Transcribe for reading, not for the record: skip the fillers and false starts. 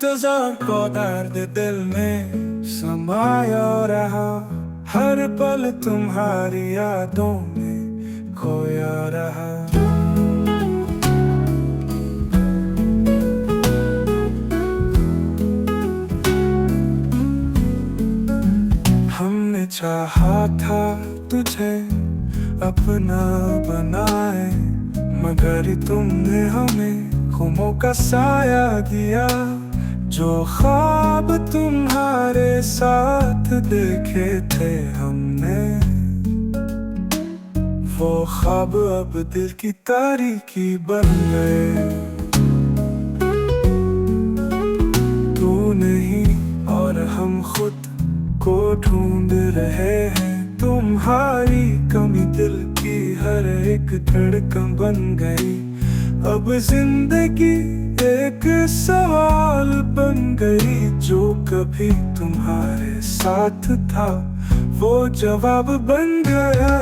इंतजार को दर्द दिल में समाया रहा, हर पल तुम्हारी यादों में खोया रहा। हमने चाहा था तुझे अपना बनाए, मगर तुमने हमें ख्वाबों का साया दिया। जो ख्वाब तुम्हारे साथ देखे थे हमने, वो ख्वाब अब दिल की तारीकी बन गए। तू नहीं और हम खुद को ढूंढ रहे हैं, तुम्हारी कमी दिल की हर एक धड़कन बन गई। अब जिंदगी एक सवाल बन गई, जो कभी तुम्हारे साथ था वो जवाब बन गया।